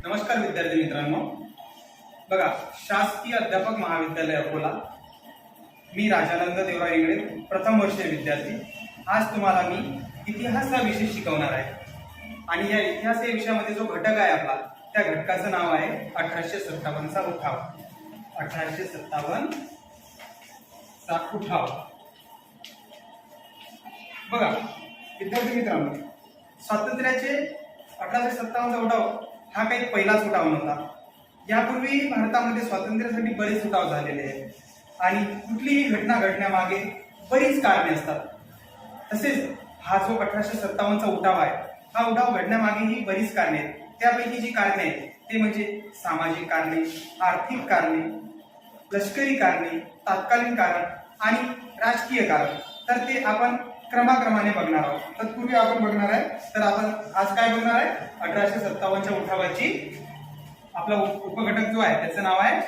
नमस्कार विद्यार्थी मित्रांनो, बघा शासकीय अध्यापक महाविद्यालय अकोला, मी राजानंद देवराव इंगळे, प्रथम वर्षीय विद्यार्थी। आज तुम्हाला मी इतिहास हा विषय शिकवणार आहे आणि या इतिहास या विषयामध्ये जो घटक आहे आपला, त्या घटकाचं नाव आहे 1857 चा उठाव। 1857 चा उठाव। बघा विद्यार्थी मित्रांनो, स्वातंत्र्याचे 1857 चा उठाव हा काही पहिलाच उठाव नव्हता। यापूर्वी भारतामध्ये स्वातंत्र्यासाठी बरेच उठाव झालेले आहेत आणि कुठलीही घटना घडण्यामागे बरीच कारणे असतात। तसेच हा जो 1857 चा उठाव आहे, हा उठाव घडण्यामागेही बरीच कारणे आहेत। त्यापैकी जी कारणे आहेत ते म्हणजे सामाजिक कारणे, आर्थिक कारणे, लष्करी कारणे, तात्कालीन कारण आणि राजकीय कारण। तर ते आपण क्रमाक्रमाने बघणार आहोत। तत्पूर्वी आपण बघणार आहे, तर आपण आज काय बघणार आहे, 1857 च्या उठावाची आपला उपघटक जो आहे त्याचं नाव आहे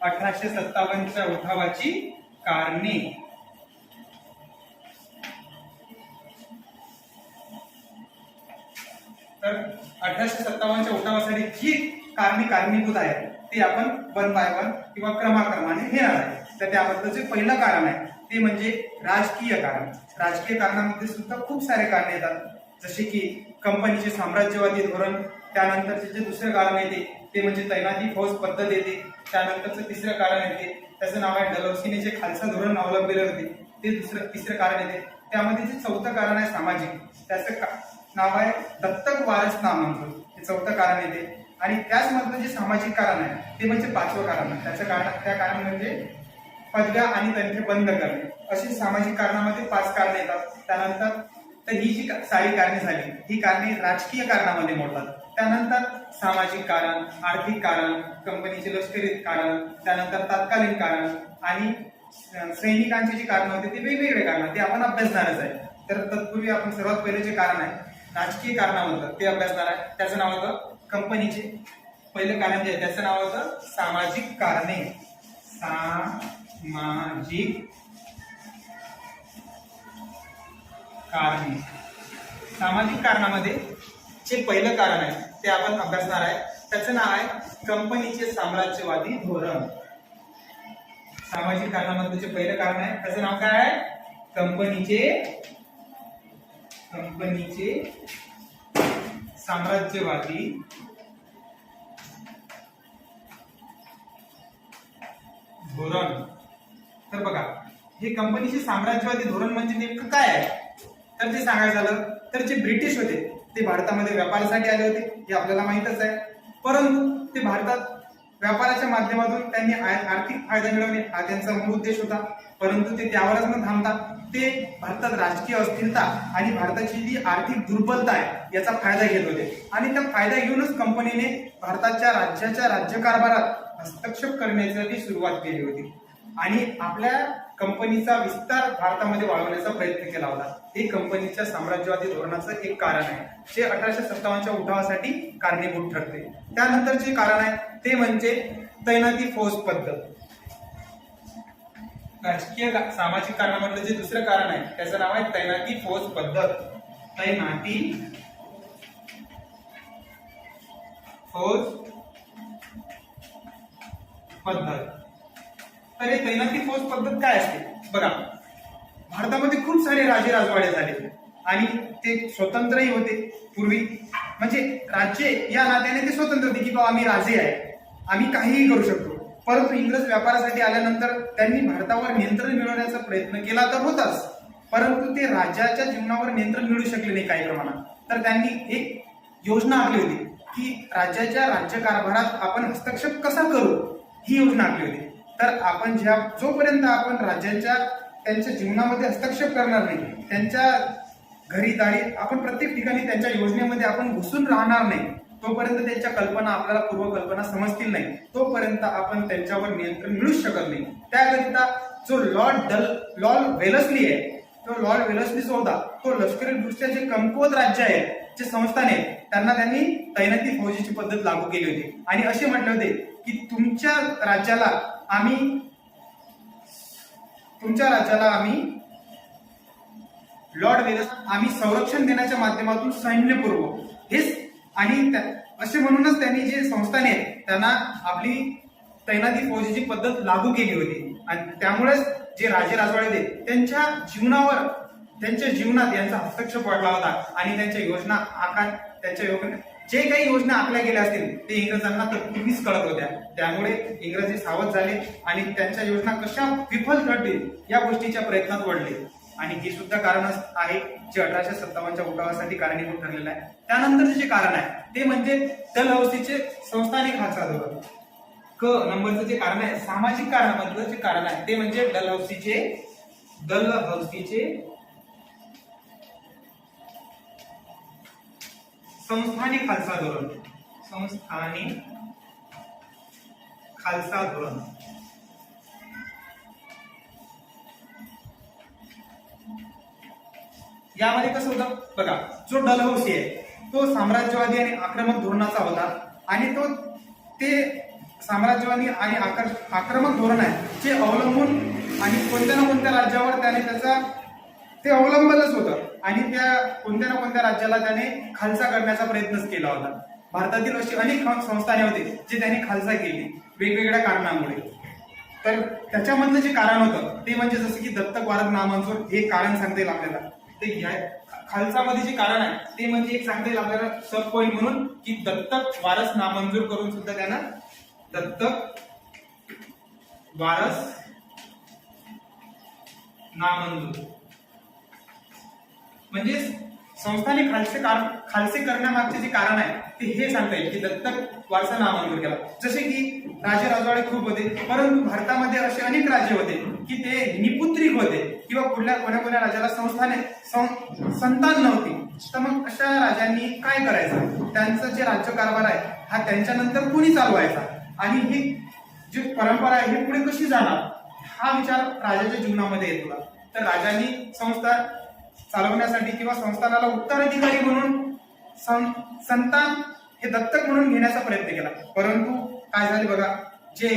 1857 च्या उठावाची कारणे। तर 1857 च्या उठावासाठी जी कारणीभूत आहेत ते आपण वन बाय वन किंवा क्रमाक्रमाने घेणार आहे। तर त्याबद्दलचे पहिलं कारण आहे ते म्हणजे राजकीय कारण। राजकीय कारणामध्ये सुद्धा खूप सारे कारणे येतात, जसे की कंपनीचे साम्राज्यवादी धोरण। त्यानंतरचे जे दुसरे कारण येते ते म्हणजे तैनाती फौज पद्धत येते। त्यानंतरचं तिसरं कारण येते, त्याचं नाव आहे डलहौसीने जे खालसा धोरण अवलंबले होते ते तिसरं कारण येते। त्यामध्ये जे चौथं कारण आहे सामाजिक, त्याचं नाव आहे दत्तक वारस नामांकन, हे चौथं कारण येते। आणि त्याचमधलं जे सामाजिक कारण आहे ते म्हणजे पाचवं कारण आहे। त्या कारण म्हणजे पदव्या आणि तंटे बंद करणे। अशी सामाजिक कारणामध्ये 5 कारणे येतात। त्यानंतर तर ही जी सारी कारणे झाली, ही कारणे राजकीय कारणामध्ये मोडतात। त्यानंतर सामाजिक कारण, आर्थिक कारण, कंपनीचे लष्करी कारण, त्यानंतर तात्कालीन कारण आणि सैनिकांची जी कारण होते ते वेगवेगळे कारण, ते आपण अभ्यासणारच आहे। तर तत्पूर्वी आपण सर्वात पहिले जे कारण आहे राजकीय कारणामधलं ते अभ्यासणार आहे। त्याचं नाव होतं कंपनीचे पहिलं कारण जे आहे त्याचं नाव होतं सामाजिक कारणे। सामाजिक कारणे। सामाजिक कारणामध्ये जे पहिलं कारण आहे ते आपण अभ्यासणार आहे, त्याचं नाव आहे कंपनीचे साम्राज्यवादी धोरण। सामाजिक कारणामध्ये जे पहिलं कारण आहे त्याचं नाव काय आहे, कंपनीचे साम्राज्यवादी धोरण। तर बघा, हे कंपनीचे साम्राज्यवादी धोरण म्हणजे नेमकं काय आहे, तर ते सांगायचं झालं तर जे ब्रिटिश होते ते भारतामध्ये व्यापारासाठी आले होते, हे आपल्याला माहितच आहे। परंतु ते भारतात व्यापाराच्या माध्यमातून त्यांनी आर्थिक फायदा मिळवणे हा त्यांचा मूळ उद्देश होता। परंतु ते त्यावरच न थांबता ते भारतात राजकीय अस्थिरता आणि भारताची जी आर्थिक दुर्बलता आहे याचा फायदा घेत होते। आणि त्या फायदा घेऊनच कंपनीने भारताच्या राज्यकारभारात हस्तक्षेप करण्याची सुरुवात केली होती आणि आपल्या कंपनीचा विस्तार भारतामध्ये वाढवण्याचा प्रयत्न केला होता। हे कंपनीच्या साम्राज्यवादी धोरणाचं एक कारण आहे, जे 1857 च्या उठावासाठी कारणीभूत ठरते। त्यानंतरचे कारण आहे ते म्हणजे तैनाती फौज पद्धत। राजकीय सामाजिक कारणामधलं जे दुसरं कारण आहे त्याचं नाव आहे तैनाती फौज पद्धत। तैनाती फौज पद्धत। तर हे तैनाती फौज पद्धत काय असते, बघा भारतामध्ये खूप सारे राजे राजवाडे झाले आणि ते स्वतंत्रही होते पूर्वी, म्हणजे राज्य या नात्याने ते स्वतंत्र होते की बाबा आम्ही राजे आहे, आम्ही काहीही करू शकतो। परंतु इंग्रज व्यापारासाठी आल्यानंतर त्यांनी भारतावर नियंत्रण मिळवण्याचा प्रयत्न केला तर होताच, परंतु ते राज्याच्या जीवनावर नियंत्रण मिळवू शकले नाही काही प्रमाणात। तर त्यांनी एक योजना आखली होती की राज्याच्या राज्यकारभारात आपण हस्तक्षेप कसा करू, ही योजना आखली होती। तर आपण जोपर्यंत आपण राज्याच्या त्यांच्या जीवनामध्ये हस्तक्षेप करणार नाही, त्यांच्या घरी दारी आपण प्रत्येक ठिकाणी त्यांच्या योजनेमध्ये आपण घुसून राहणार नाही, तोपर्यंत त्यांच्या कल्पना आपल्याला पूर्वकल्पना समजतील नाही, तोपर्यंत आपण त्यांच्यावर नियंत्रण मिळूच शकत नाही। त्याकरिता जो लॉर्ड वेलस्ली आहे, तो लॉर्ड वेलस्ली जो होता तो लष्करीदृष्ट्या जे कमकुवत राज्य आहे, जे संस्थान आहे, त्यांनी तैनाती फौजेची पद्धत लागू केली होती आणि असे म्हटले होते की तुमच्या राज्याला आम्ही लॉर्ड वेलस आम्ही संरक्षण देण्याच्या माध्यमातून सैन्य पुरवू, हेच आणि असे म्हणूनच त्यांनी जे संस्थाने आहेत त्यांना आपली तैनाती फौजेची पद्धत लागू केली होती आणि त्यामुळेच जे राजे राजवाडे होते त्यांच्या जीवनावर त्यांच्या जीवनात यांचा हस्तक्षेप वाढला होता आणि त्यांच्या योजना जे काही योजना आखल्या गेल्या असतील ते इंग्रजांना तर पूर्वीच कळत होत्या. त्यामुळे इंग्रजी सावध झाले आणि त्यांच्या योजना कशा विफल ठरतील या गोष्टीच्या प्रयत्नात पडले आणि हे सुद्धा कारण आहे जे 1857च्या उठावासाठी कारणीभूत ठरलेलं आहे. त्यानंतरचे जे कारण आहे ते म्हणजे डलहौसीचे संस्थानिक खालसा धोरण. क नंबरचं जे कारण आहे सामाजिक कारणामधलं जे कारण आहे ते म्हणजे डलहौसीचे संस्थानिक खालसा धोरण. यामध्ये कसं होतं बघा, जो डलहौसी आहे तो साम्राज्यवादी आणि आक्रमक धोरणाचा होता आणि ते साम्राज्यवादी आणि आक्रमक धोरण आहे जे अवलंबून आणि कोणत्या ना कोणत्या राज्यावर त्याने ते अवलंबलच होतं आणि त्या कोणत्या ना कोणत्या राज्याला त्याने खालसा करण्याचा प्रयत्नच केला होता. भारतातील अशी अनेक संस्थाने होते जे त्यांनी खालसा केली वेगवेगळ्या कारणामुळे. तर त्याच्यामधलं जे कारण होतं ते म्हणजे जसं की दत्तक वारस नामंजूर हे कारण सांगता येईल आपल्याला. ते खालसामध्ये जे कारण आहे ते म्हणजे एक सांगता येईल आपल्याला सब पॉईंट म्हणून की दत्तक वारस नामंजूर करून सुद्धा त्यांना दत्तक वारस नामंजूर म्हणजे संस्थाने खालसे करण्यामागचे जे कारण आहे ते हे सांगता येईल की दत्तक वारसा नामंजूर केला. जसे की राजे राजवाडे खूप होते परंतु भारतामध्ये असे अनेक राज्य होते की ते निपुत्रिक होते किंवा कोण्या राजाला संतान नव्हती. तर मग अशा राजांनी काय करायचं, त्यांचं जे राज्यकारभार आहे हा त्यांच्यानंतर कोणी चालवायचा आणि ही जी परंपरा आहे ही पुढे कशी जाणार हा विचार राजाच्या जीवनामध्ये येतो. तर राजांनी संस्था चालवण्यासाठी किंवा संस्थानाला उत्तराधिकारी म्हणून संतान हे दत्तक म्हणून घेण्याचा प्रयत्न केला. परंतु काय झाले बघा, जे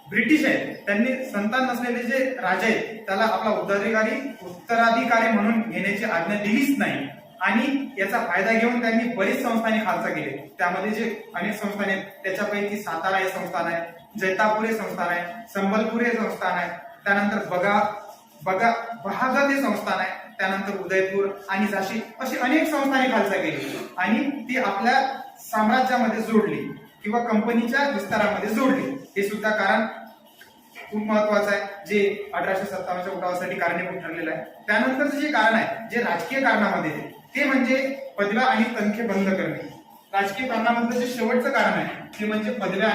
ब्रिटिश आहेत त्यांनी संतान नसलेले जे राजे आहेत त्याला आपला उत्तराधिकारी म्हणून घेण्याची आज्ञा दिलीच नाही आणि याचा फायदा घेऊन त्यांनी बरेच संस्थाने खालसा केले. त्यामध्ये जे अनेक संस्थाने आहेत त्याच्यापैकी सातारा हे संस्थान आहे, जैतापूर हे संस्थान आहे, संबलपूर हे संस्थान आहे, त्यानंतर बहागत हे संस्थान आहे, त्यानंतर उदयपूर आणि झाशी अशी अनेक संस्थाने खालसा केली आणि ती आपल्या साम्राज्यामध्ये जोडली किंवा कंपनीच्या विस्तारामध्ये जोडली. हे सुद्धा कारण खूप महत्वाचं आहे जे 1857च्या उठावासाठी कारणीभूत ठरलेलं आहे. त्यानंतरचं जे कारण आहे जे राजकीय कारणामध्ये ते म्हणजे पदव्या आणि तनखे बंद करणे. राजकीय कारणामधलं जे शेवटचं कारण आहे ते म्हणजे पदव्या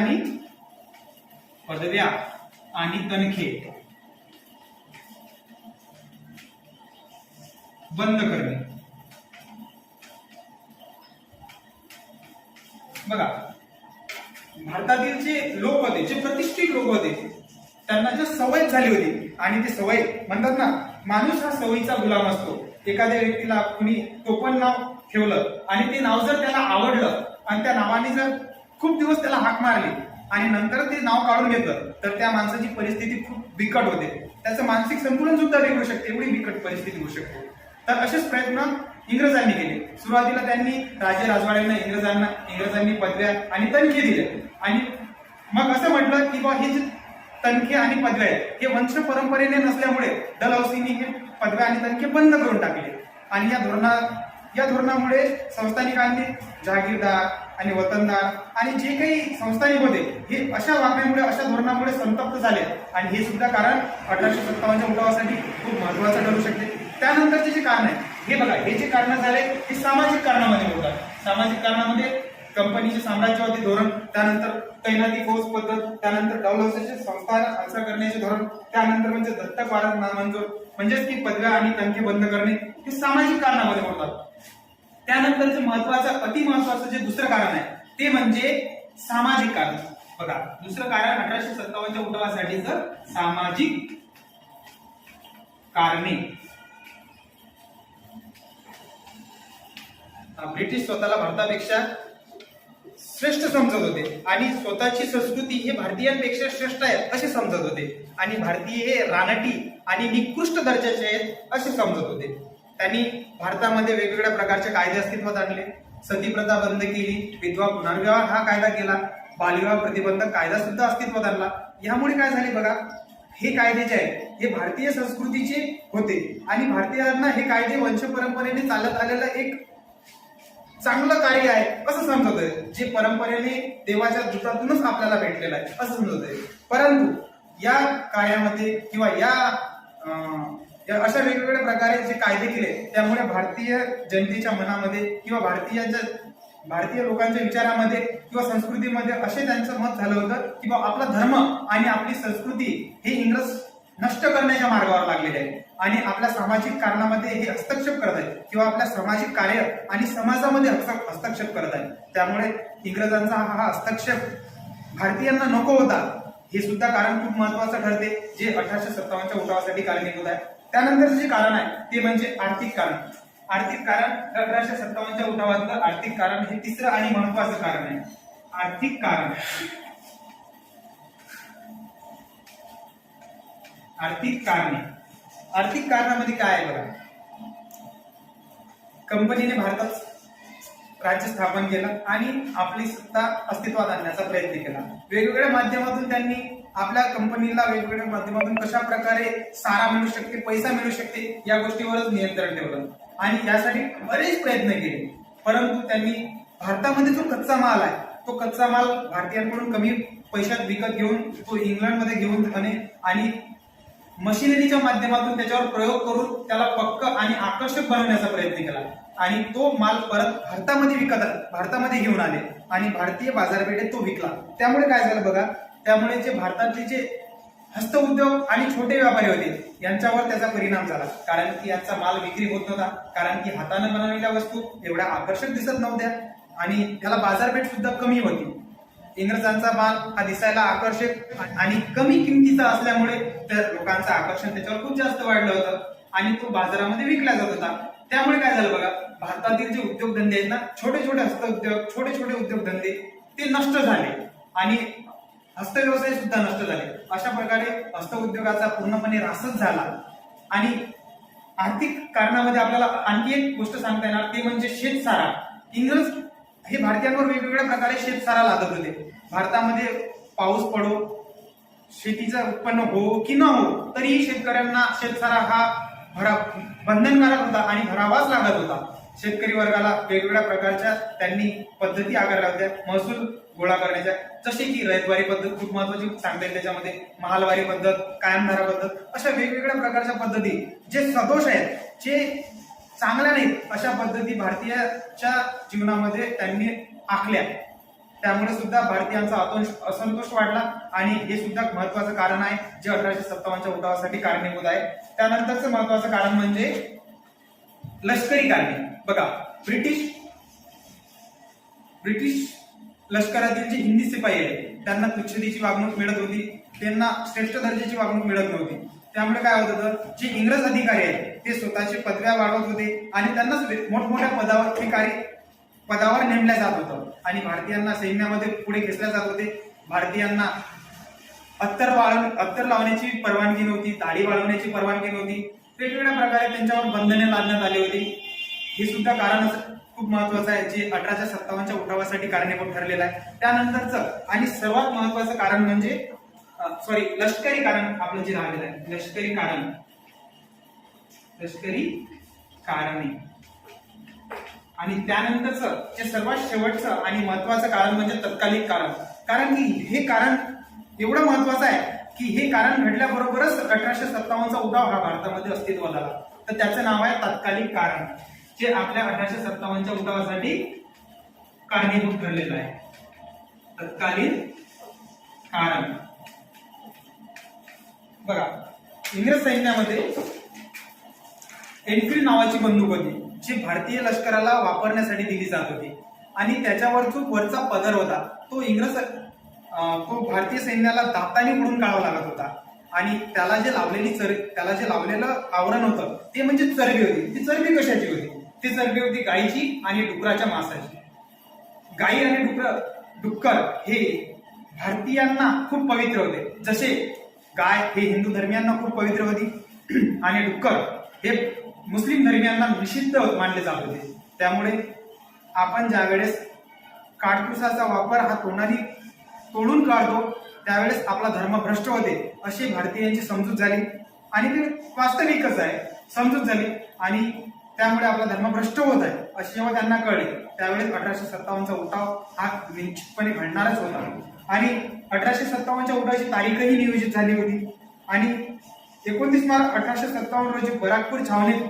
आणि तनखे बंद करणे. बघा, भारतातील जे लोक होते, जे प्रतिष्ठित लोक होते, त्यांना जे सवय झाली होती आणि ते सवय म्हणतात ना, माणूस हा सवयीचा गुलाम असतो. एखाद्या व्यक्तीला कुणी टोपण नाव ठेवलं आणि ते नाव जर त्याला आवडलं आणि त्या नावाने जर खूप दिवस त्याला हाक मारली आणि नंतर ते नाव काढून घेतलं तर त्या माणसाची परिस्थिती खूप बिकट होते. त्याचं मानसिक संतुलन सुद्धा बिघडू शकते, एवढी बिकट परिस्थिती होऊ शकते. तर असेच प्रयत्न इंग्रजांनी केले. सुरुवातीला त्यांनी राजे राजवाड्यांना इंग्रजांनी पदव्या आणि तनखे दिले आणि मग असं म्हटलं की हे जे तनखे आणि पदव्या आहेत हे वंश परंपरेने नसल्यामुळे डलहौसींनी हे पदव्या आणि तनखे बंद करून टाकले आणि या धोरणामुळे संस्थानिकांनी जहागीरदार आणि वतनदार आणि जे काही संस्थानिक होते हे अशा वागण्यामुळे अशा धोरणामुळे संतप्त झाले आणि हे सुद्धा कारण 1857च्या उठावासाठी खूप महत्वाचं ठरू शकते. त्यानंतरचे जे कारण आहे हे बघा, हे जे कारण झाले हे सामाजिक कारणामध्ये होतात. सामाजिक कारणामध्ये कंपनीचे साम्राज्यवादी धोरण, त्यानंतर तैनाती फौज पद्धत, त्यानंतर डलहौसीचे संस्थान खालसा करण्याचे धोरण, त्यानंतर म्हणजे दत्तक वारस नामंजूर म्हणजेच की पदव्या आणि तनखे बंद करणे हे सामाजिक कारणामध्ये होतात. त्यानंतरचं महत्वाचं अति महत्वाचं जे दुसरं कारण आहे ते म्हणजे सामाजिक कारण. बघा, दुसरं कारण 1857च्या उठावासाठीचं सामाजिक कारणे. ब्रिटिश स्वतःला भारतापेक्षा श्रेष्ठ समजत होते आणि स्वतःची संस्कृती हे भारतीयांपेक्षा श्रेष्ठ आहे असे समजत होते आणि भारतीय हे रानटी आणि निकृष्ट दर्जाचे आहेत असे समजत होते. त्यांनी भारतामध्ये वेगवेगळ्या प्रकारचे कायदे अस्तित्वात आणले. सतीप्रथा बंद केली, विधवा पुनर्विवाह हा कायदा केला, बालविवाह प्रतिबंधक कायदा सुद्धा अस्तित्वात आणला. यामुळे काय झाले बघा, हे कायदे जे आहेत हे भारतीय संस्कृतीचे होते आणि भारतीयांना हे कायदे वंश परंपरेने चालत आलेलं एक चांगलं कार्य आहे असं समजत आहे, जे परंपरेने देवाच्या दूतातूनच आपल्याला भेटलेलं आहे असं समजत आहे. परंतु या कार्यामध्ये किंवा या अशा वेगवेगळ्या प्रकारे जे कायदे केले त्यामुळे भारतीय जनतेच्या मनामध्ये किंवा भारतीय लोकांच्या विचारामध्ये किंवा संस्कृतीमध्ये असे त्यांचं मत झालं होतं की बा आपला धर्म आणि आपली संस्कृती हे इंग्रज नष्ट करण्याच्या मार्गावर लागलेले आहे आणि आपल्या सामाजिक कारणामध्ये हे हस्तक्षेप करत आहे किंवा आपल्या सामाजिक कार्य आणि समाजामध्ये हस्तक्षेप करत आहे. त्यामुळे इंग्रजांचा हा हस्तक्षेप भारतीयांना नको होता हे सुद्धा कारण खूप महत्वाचं ठरते, जे 1857च्या उठावासाठी कारणीभूत आहे. त्यानंतर जे कारण आहे ते म्हणजे आर्थिक कारण. आर्थिक कारण 1857च्या उठावातलं आर्थिक कारण हे तिसरं आणि महत्वाचं कारण आहे. आर्थिक कारण. आर्थिक कारणे. आर्थिक कारणामध्ये काय आहे बघा, कंपनीने भारतात राज्य स्थापन केलं आणि आपली सत्ता अस्तित्वात आणण्याचा प्रयत्न केला. वेगवेगळ्या माध्यमातून त्यांनी आपल्या कंपनीला वेगवेगळ्या माध्यमातून कशा प्रकारे सारा मिळू शकते, पैसा मिळू शकते या गोष्टीवरच नियंत्रण ठेवलं आणि यासाठी बरेच प्रयत्न केले. परंतु त्यांनी भारतामध्ये जो कच्चा माल आहे तो कच्चा माल भारतीयांकडून कमी पैशात विकत घेऊन तो इंग्लंडमध्ये घेऊन जाणे आणि मशिनरीच्या माध्यमातून त्याच्यावर प्रयोग करून त्याला पक्क आणि आकर्षक बनवण्याचा प्रयत्न केला आणि तो माल परत भारतामध्ये घेऊन आले आणि भारतीय बाजारपेठेत तो विकला. त्यामुळे काय झालं बघा, त्यामुळे जे भारतातले जे हस्तउद्योग आणि छोटे व्यापारी होते यांच्यावर त्याचा परिणाम झाला, कारण की यांचा माल विक्री होत नव्हता, कारण की हाताने बनवलेल्या वस्तू एवढ्या आकर्षक दिसत नव्हत्या आणि त्याला बाजारपेठ सुद्धा कमी होती. इंग्रजांचा माल हा दिसायला आकर्षक आणि कमी किमतीचा असल्यामुळे त्या लोकांचं आकर्षण त्याच्यावर खूप जास्त वाढलं होतं आणि तो बाजारामध्ये विकला जात होता. त्यामुळे काय झालं बघा, भारतातील जे उद्योगधंदे आहेत ना, छोटे छोटे हस्तउद्योग, छोटे छोटे उद्योगधंदे ते नष्ट झाले आणि हस्तव्यवसाय सुद्धा नष्ट झाले. अशा प्रकारे हस्तउद्योगाचा पूर्णपणे ऱ्हासच झाला. आणि आर्थिक कारणामध्ये आपल्याला आणखी एक गोष्ट सांगता येणार ते म्हणजे शेतसारा. इंग्रज हे भारतीयांवर वेगवेगळ्या प्रकारे शेतसारा लादत होते. भारतामध्ये पाऊस पडो, शेतीचं उत्पन्न हो की न हो तरीही शेतकऱ्यांना शेतसारा हा बंधनकारक होता आणि भरावाच लागत होता. शेतकरी वर्गाला वेगवेगळ्या प्रकारच्या त्यांनी पद्धती आकारल्या होत्या महसूल गोळा करण्याच्या, जसे की रयतवारी पद्धत खूप महत्वाची सांगता येईल त्याच्यामध्ये, महालवारी पद्धत, कायमधारा पद्धत, अशा वेगवेगळ्या प्रकारच्या पद्धती जे सदोष आहेत, जे चांगल्या नाहीत अशा पद्धती भारतीयाच्या जीवनामध्ये त्यांनी आखल्या. त्यामुळे सुद्धा भारतीयांचा असंतोष वाढला आणि हे सुद्धा महत्वाचं कारण आहे जे 1857च्या उठावासाठी कारणीभूत आहे. त्यानंतरचं महत्वाचं कारण म्हणजे लष्करी कारणे. बघा, ब्रिटिश लष्करातील जे हिंदी शिपाई आहेत त्यांना तुच्छतेची वागणूक मिळत होती, त्यांना श्रेष्ठ दर्जाची वागणूक मिळत नव्हती. त्यामुळे काय होत होतं, जे इंग्रज अधिकारी आहेत ते स्वतःची पदव्या वाढवत होते आणि त्यांना मोठमोठ्या पदावर नेमल्या जात होतं आणि भारतीयांना सैन्यामध्ये पुढे खेचल्या जात होते. भारतीयांना अत्तर लावण्याची परवानगी नव्हती, दाढी वाढवण्याची परवानगी नव्हती, वेगवेगळ्या प्रकारे त्यांच्यावर बंधने लादण्यात आली होती. हे सुद्धा कारण खूप महत्वाचं आहे जे 1857च्या उठावासाठी कारणीभूत ठरलेलं आहे. त्यानंतरचं आणि सर्वात महत्वाचं कारण म्हणजे लष्करी कारण आपलं जे राहिलेलं आहे, लष्करी कारणे. आणि त्यानंतरचं जे सर्वात शेवटचं आणि महत्वाचं कारण म्हणजे तत्कालीन कारण. कारण की हे कारण एवढं महत्वाचं आहे की हे कारण घडल्याबरोबरच 1857चा उठाव हा भारतामध्ये अस्तित्वात आला. तर त्याचं नाव आहे तत्कालीन कारण, जे आपल्या 1857च्या उठावासाठी कारणीभूत ठरलेलं आहे. तत्कालीन कारण. बघा, इंग्रज सैन्यामध्ये एनफिल्ड नावाची बंदूक होती जी भारतीय लष्कराला वापरण्यासाठी दिली जात होती आणि त्याच्यावर जो वरचा पदर होता तो भारतीय सैन्याला दाताने उडून काढावा लागत होता आणि त्याला जे लावलेलं आवरण होतं ते म्हणजे चरबी होती. ती चरबी कशाची होती? ती चरबी होती गायीची आणि डुकराच्या मांसाची. गायी आणि डुक्कर हे भारतीयांना खूप पवित्र होते. जसे गाय हे हिंदू धर्मियांना खूप पवित्र होती आणि डुक्कर हे मुस्लिम धर्मियांना निषिद्ध मानले जात होते. त्यामुळे आपण ज्यावेळेस काडतुसाचा वापर हा तोडून काढतो त्यावेळेस आपला धर्म भ्रष्ट होते अशी भारतीयांची समजूत झाली आणि ते वास्तविकच आहे, समजूत झाली आणि त्यामुळे आपला धर्म भ्रष्ट होत आहे असे जेव्हा त्यांना कळले त्यावेळेस 1857चा उठाव हा निश्चितपणे घडणारच होता आणि 1857च्या उठावाची तारीखही नियोजित झाली होती आणि 29 मार्च 1857 रोजी बराकपूर छावणीत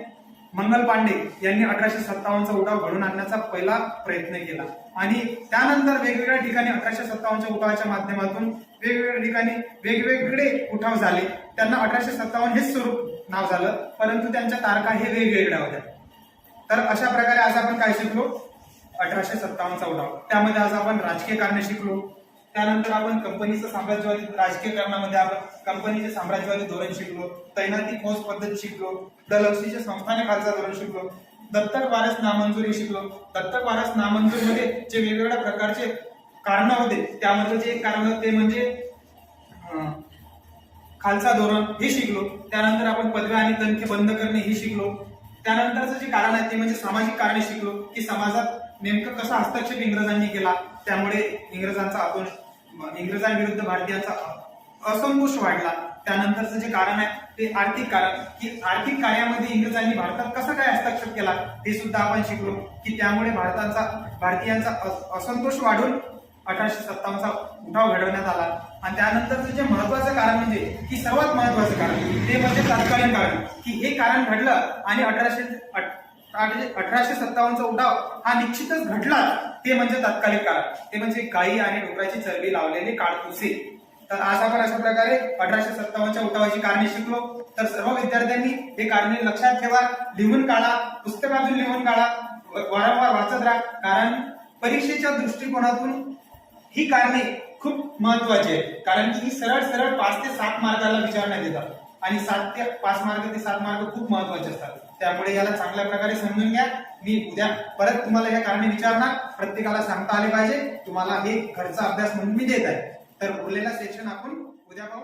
मंगल पांडे यांनी 1857चा उठाव घडवून आणण्याचा पहिला प्रयत्न केला आणि त्यानंतर वेगवेगळ्या ठिकाणी 1857च्या उठावाच्या माध्यमातून वेगवेगळ्या ठिकाणी वेगवेगळे उठाव झाले. त्यांना 1857 हेच स्वरूप नाव झालं, परंतु त्यांच्या तारखा हे वेगवेगळ्या होत्या. तर अशा प्रकारे आज आपण काय शिकलो? 1857चा उठाव. त्यामध्ये आज आपण राजकीय कारणे शिकलो. त्यानंतर आपण कंपनीचं साम्राज्यवादी राजकीयकरणामध्ये आपण कंपनीचे साम्राज्यवादी धोरण शिकलो, तैनाती फौज पद्धत शिकलो, दलहौसीचे संस्थाने खालचा धोरण शिकलो, दत्तक वारस नामंजुरी शिकलो. दत्तक वारस नामंजूरमध्ये जे वेगवेगळ्या प्रकारचे कारण होते त्यामध्ये जे एक कारण ते म्हणजे खालचा धोरण हे शिकलो. त्यानंतर आपण पदव्या आणि तनखे बंद करणे हे शिकलो. त्यानंतरचं जे कारण आहे ते म्हणजे सामाजिक कारणे शिकलो की समाजात नेमकं कसा हस्तक्षेप इंग्रजांनी केला त्यामुळे इंग्रजांविरुद्ध भारतीयांचा असंतोष वाढला. त्यानंतरचं जे कारण आहे ते आर्थिक कारण की आर्थिक कार्यामध्ये इंग्रजांनी भारतात कसा काय हस्तक्षेप केला ते सुद्धा आपण शिकलो की त्यामुळे भारतीयांचा असंतोष वाढून 1857चा उठाव घडवण्यात आला. आणि त्यानंतरचं जे महत्वाचं कारण म्हणजे की सर्वात महत्वाचं कारण ते म्हणजे तत्कालीन कारण की हे कारण घडलं आणि 1857चा उठाव हा निश्चितच घडला ते म्हणजे तत्कालीन कारण, ते म्हणजे गायी आणि डुकराची चरबी लावलेले काडतुसे. तर आज आपण अशा प्रकारे 1857च्या उठावाची कारणे शिकलो. तर सर्व विद्यार्थ्यांनी हे कारणे लक्षात ठेवा, लिहून काढा, पुस्तकातून लिहून काढा, वारंवार वाचत राहा, कारण परीक्षेच्या दृष्टिकोनातून ही कारणे खूप महत्वाची आहेत. कारण की ही सरळ 5 ते 7 मार्काला विचारण्यात येतात आणि 7 ते 5 मार्क ते 7 मार्क खूप महत्वाचे असतात. त्यामुळे याला चांगल्या प्रकारे समजून घ्या. मी उद्या परत तुम्हाला या कारणे विचारणार, प्रत्येकाला सांगता आले पाहिजे. तुम्हाला हे घरचा अभ्यास म्हणून मी देत आहे. तर उरलेला सेक्शन आपण उद्या पाहू.